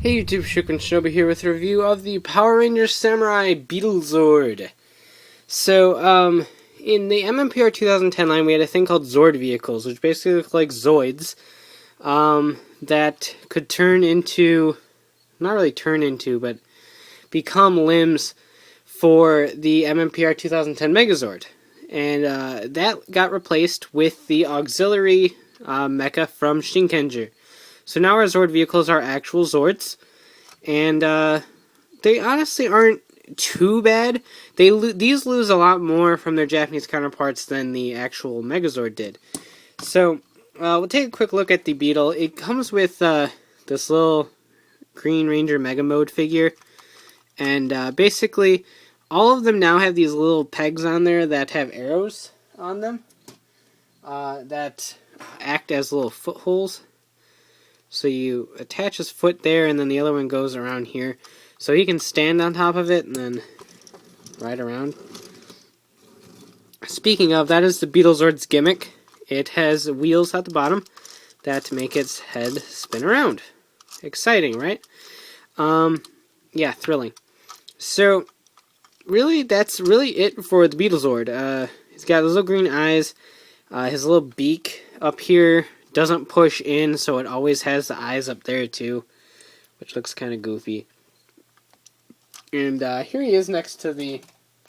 Hey YouTube, Shuki and Shinobi here with a review of the Power Rangers Samurai Beetle Zord. So, in the MMPR 2010 line, we had a thing called Zord Vehicles, which basically look like Zoids, that could turn into, not really turn into, but become limbs for the MMPR 2010 Megazord. And that got replaced with the Auxillary mecha from Shinkenger. So now our Zord vehicles are actual Zords, and they honestly aren't too bad. These lose a lot more from their Japanese counterparts than the actual Megazord did. So we'll take a quick look at the Beetle. It comes with this little Green Ranger Mega Mode figure, and basically all of them now have these little pegs on there that have arrows on them that act as little footholes. So you attach his foot there, and then the other one goes around here. So he can stand on top of it and then ride around. Speaking of, that is the BeetleZord's gimmick. It has wheels at the bottom that make its head spin around. Exciting, right? Yeah, thrilling. So, really, that's really it for the BeetleZord. He's got those little green eyes, his little beak up here doesn't push in, so it always has the eyes up there too, which looks kind of goofy. And here he is next to the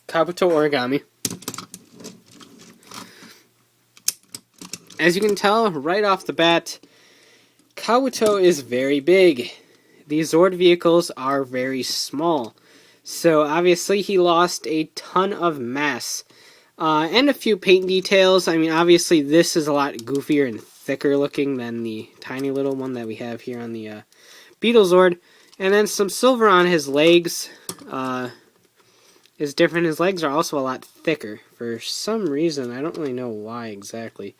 Kabuto origami. As you can tell right off the bat, Kabuto is very big. These Zord vehicles are very small. So obviously he lost a ton of mass. And a few paint details. I mean, obviously this is a lot goofier and thicker looking than the tiny little one that we have here on the BeetleZord. And then some silver on his legs is different. His legs are also a lot thicker for some reason. I don't really know why exactly.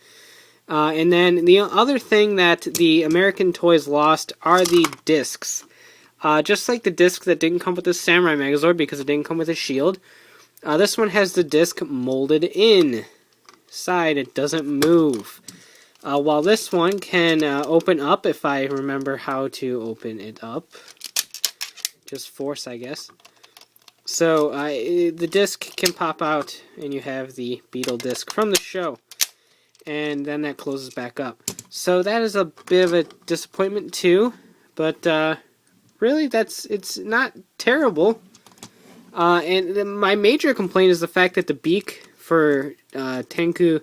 And then the other thing that the American toys lost are the discs. Just like the disc that didn't come with the Samurai Megazord because it didn't come with a shield. This one has the disc molded inside. It doesn't move. While this one can open up, if I remember how to open it up. Just force, I guess. So, the disc can pop out, and you have the Beetle disc from the show. And then that closes back up. So that is a bit of a disappointment, too. But, really, it's not terrible. And my major complaint is the fact that the beak for Tenku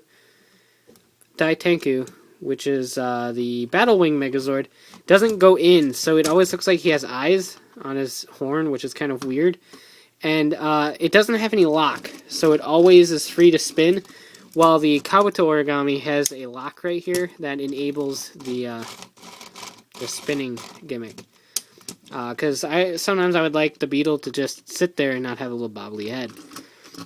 Daitenku, which is the Battle Wing Megazord, doesn't go in, so it always looks like he has eyes on his horn, which is kind of weird. And it doesn't have any lock, so it always is free to spin, while the Kabuto origami has a lock right here that enables the spinning gimmick. Because sometimes I would like the Beetle to just sit there and not have a little bobbly head.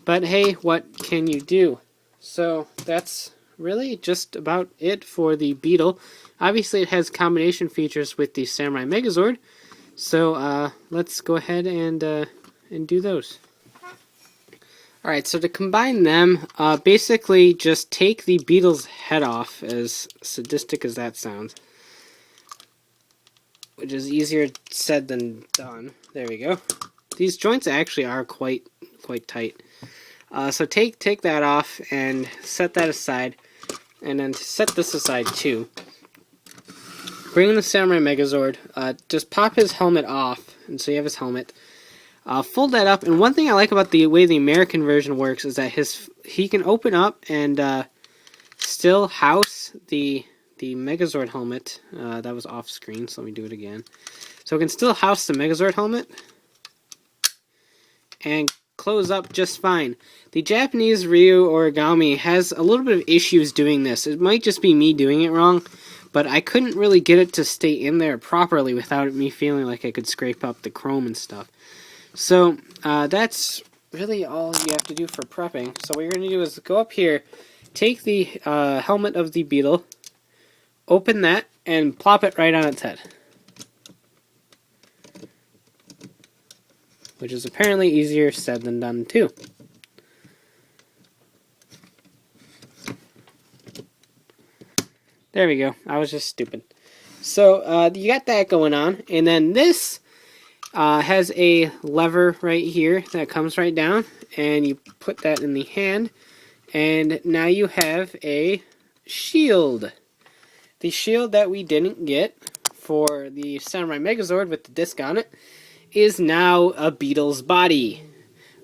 But hey, what can you do? So that's really just about it for the Beetle. Obviously it has combination features with the Samurai Megazord. So let's go ahead and do those. Alright, so to combine them, basically just take the Beetle's head off, as sadistic as that sounds. Which is easier said than done. There we go. These joints actually are quite tight. So take that off and set that aside. And then set this aside too. Bring in the Samurai Megazord. Just pop his helmet off, and so you have his helmet. Fold that up, and one thing I like about the way the American version works is that he can open up and still house the Megazord helmet. That was off screen, so let me do it again. So it can still house the Megazord helmet and close up just fine. The Japanese Ryu origami has a little bit of issues doing this. It might just be me doing it wrong, but I couldn't really get it to stay in there properly without me feeling like I could scrape up the chrome and stuff. So that's really all you have to do for prepping. So what you're going to do is go up here, take the helmet of the Beetle, open that, and plop it right on its head. Which is apparently easier said than done, too. There we go. I was just stupid. So you got that going on, and then this has a lever right here that comes right down, and you put that in the hand, and now you have a shield. The shield that we didn't get for the Samurai Megazord with the disc on it is now a Beetle's body.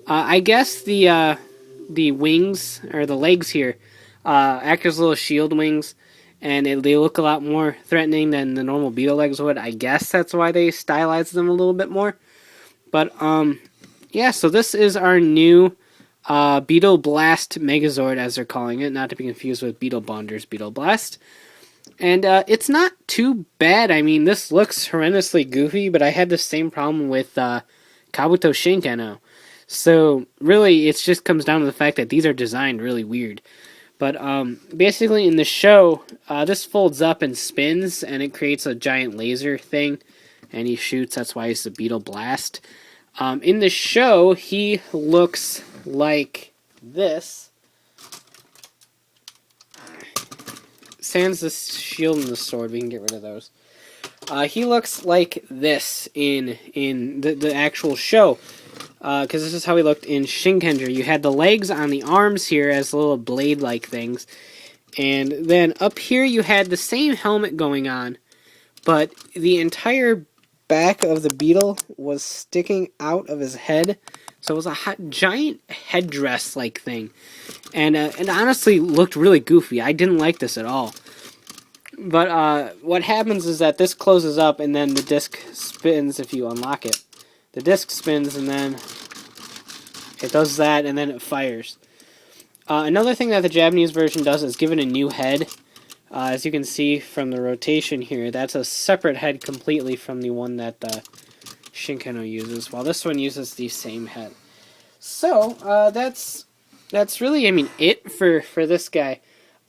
I guess the wings, or the legs here, act as little shield wings, and they look a lot more threatening than the normal Beetle legs would. I guess that's why they stylized them a little bit more. But, yeah, so this is our new Beetle Blast Megazord, as they're calling it, not to be confused with Beetlebonder's Beetle Blast. And it's not too bad. I mean, this looks horrendously goofy, but I had the same problem with Kabuto Shinkano. So, really, it just comes down to the fact that these are designed really weird. But basically, in the show, this folds up and spins, and it creates a giant laser thing, and he shoots. That's why he's the Beetle Blast. In the show, he looks like this. Sans the shield and the sword, we can get rid of those. He looks like this in the actual show, because this is how he looked in Shinkenger. You had the legs on the arms here as little blade-like things, and then up here you had the same helmet going on, but the entire back of the beetle was sticking out of his head, so it was a giant headdress-like thing, and honestly looked really goofy. I didn't like this at all. But what happens is that this closes up, and then the disc spins if you unlock it. The disc spins, and then it does that, and then it fires. Another thing that the Japanese version does is give it a new head. As you can see from the rotation here, that's a separate head completely from the one that Shinkano uses, while this one uses the same head. So, that's really, I mean, it for this guy.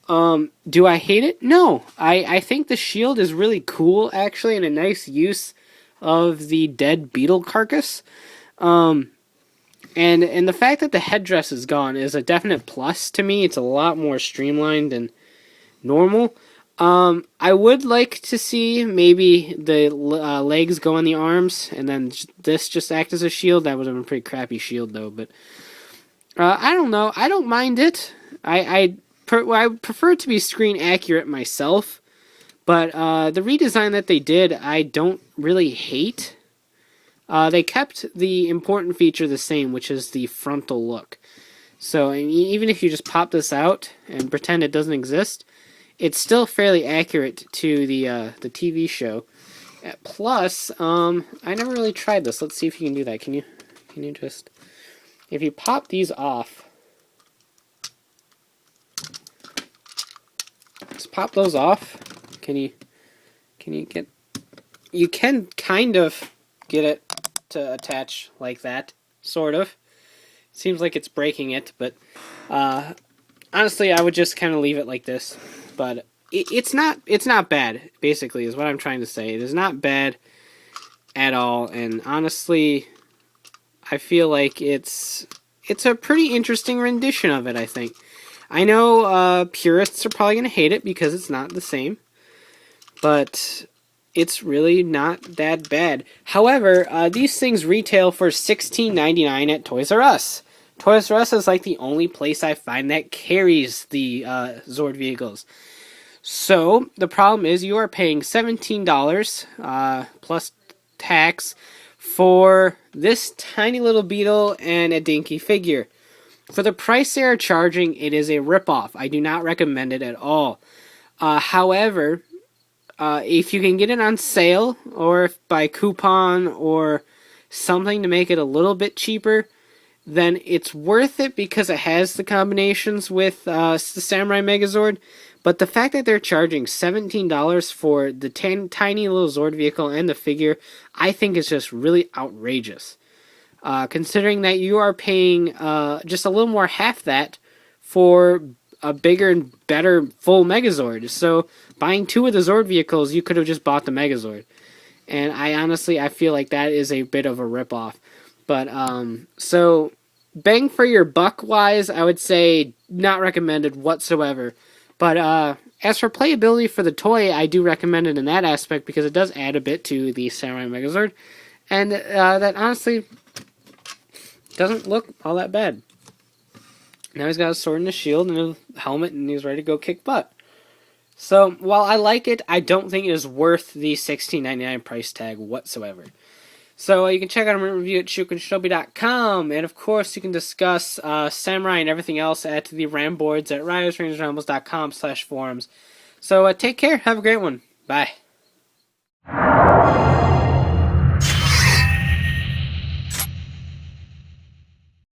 Do I hate it? No. I think the shield is really cool, actually, and a nice use of the dead beetle carcass. And the fact that the headdress is gone is a definite plus to me. It's a lot more streamlined and normal. I would like to see maybe the legs go on the arms, and then this just act as a shield. That would have been a pretty crappy shield, though. But I don't know. I don't mind it. I prefer it to be screen accurate myself, but the redesign that they did, I don't really hate. They kept the important feature the same, which is the frontal look. So even if you just pop this out and pretend it doesn't exist, it's still fairly accurate to the TV show. Plus, I never really tried this. Let's see if you can do that. Can you just, if you pop these off, just pop those off. Can you get, you can kind of get it to attach like that, sort of. Seems like it's breaking it, but honestly, I would just kind of leave it like this. But it's not bad, basically, is what I'm trying to say. It is not bad at all, and honestly, I feel like it's a pretty interesting rendition of it, I think. I know purists are probably going to hate it because it's not the same, but it's really not that bad. However, these things retail for $16.99 at Toys R Us. Toys R Us is like the only place I find that carries the Zord vehicles. So, the problem is you are paying $17 plus tax for this tiny little beetle and a dinky figure. For the price they are charging, it is a ripoff. I do not recommend it at all. However, if you can get it on sale, or by coupon, or something to make it a little bit cheaper, then it's worth it because it has the combinations with the Samurai Megazord. But the fact that they're charging $17 for the tiny little Zord vehicle and the figure, I think is just really outrageous. Considering that you are paying just a little more half that for a bigger and better full Megazord. So buying two of the Zord vehicles, you could have just bought the Megazord. And I feel like that is a bit of a ripoff. But, so, bang for your buck wise, I would say not recommended whatsoever. But, As for playability for the toy, I do recommend it in that aspect because it does add a bit to the Samurai Megazord, and that honestly doesn't look all that bad. Now he's got a sword and a shield and a helmet, and he's ready to go kick butt. So, while I like it, I don't think it is worth the $16.99 price tag whatsoever. So, you can check out our review at shuki.com, and of course, you can discuss Samurai and everything else at the RAM boards at riotrangersrambles.com/forums. So, take care. Have a great one. Bye.